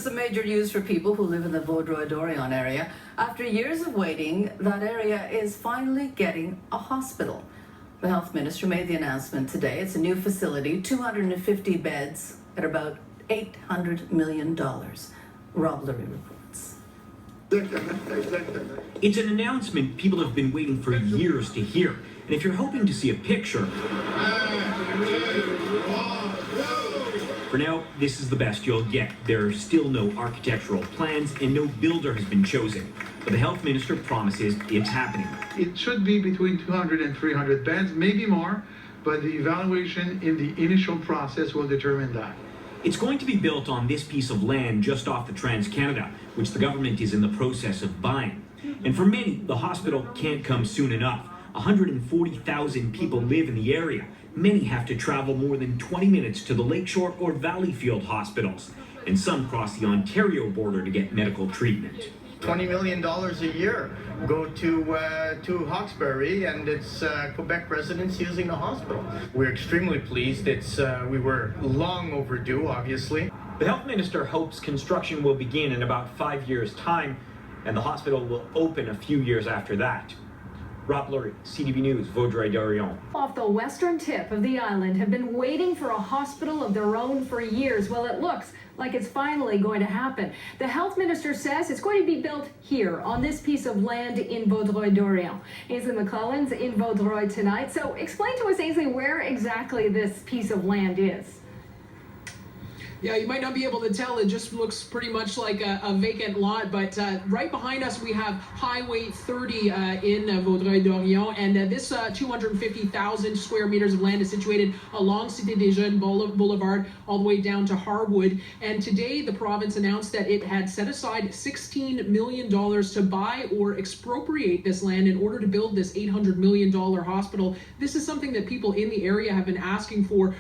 some major news for people who live in the Vaudreuil area. After years of waiting, that area is finally getting a hospital. The health minister made the announcement today. It's a new facility, 250 beds at about $800 million. Rob Lurie reports. It's an announcement people have been waiting for years to hear. And if you're hoping to see a picture, for now, this is the best you'll get. There are still no architectural plans and no builder has been chosen. But the health minister promises it's happening. It should be between 200 and 300 beds, maybe more, but the evaluation in the initial process will determine that. It's going to be built on this piece of land just off the Trans-Canada, which the government is in the process of buying. And for many, the hospital can't come soon enough. 140,000 people live in the area. Many have to travel more than 20 minutes to the Lakeshore or Valleyfield hospitals, and some cross the Ontario border to get medical treatment. $20 million a year go to Hawkesbury, and it's Quebec residents using the hospital. We're extremely pleased. We were long overdue, obviously. The health minister hopes construction will begin in about 5 years' time, and the hospital will open a few years after that. Rob Lurie, CTV News, Vaudreuil. Off the western tip of the island have been waiting for a hospital of their own for years. Well, it looks like it's finally going to happen. The health minister says it's going to be built here on this piece of land in Vaudreuil. Ainsley McClellan's in Vaudreuil tonight. So explain to us, Ainsley, where exactly this piece of land is. Yeah, you might not be able to tell. It just looks pretty much like a vacant lot. But right behind us, we have Highway 30 in Vaudreuil, and this 250,000 square meters of land is situated along Cité des Jeunes Boulevard all the way down to Harwood. And today, the province announced that it had set aside $16 million to buy or expropriate this land in order to build this $800 million hospital. This is something that people in the area have been asking for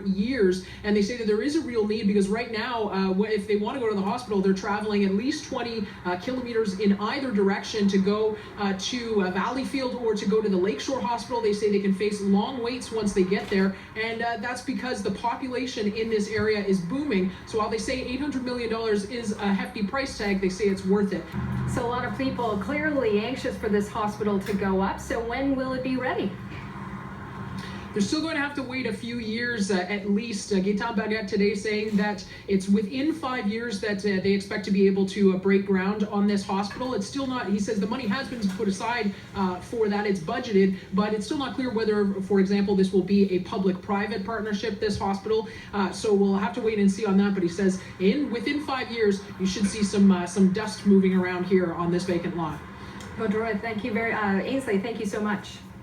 years, and they say that there is a real need, because right now, if they want to go to the hospital, they're traveling at least 20 kilometers in either direction to go to Valleyfield or to go to the Lakeshore Hospital. They say they can face long waits once they get there, and that's because the population in this area is booming. So while they say $800 million is a hefty price tag, they say it's worth it. So a lot of people clearly anxious for this hospital to go up. So when will it be ready? They're still going to have to wait a few years at least. Gaetan Baguette today saying that it's within 5 years that they expect to be able to break ground on this hospital. It's still not, he says the money has been put aside for that, it's budgeted, but it's still not clear whether, for example, this will be a public-private partnership, this hospital. So we'll have to wait and see on that, but he says within 5 years, you should see some dust moving around here on this vacant lot. Vaudreuil, thank you Ainsley, thank you so much.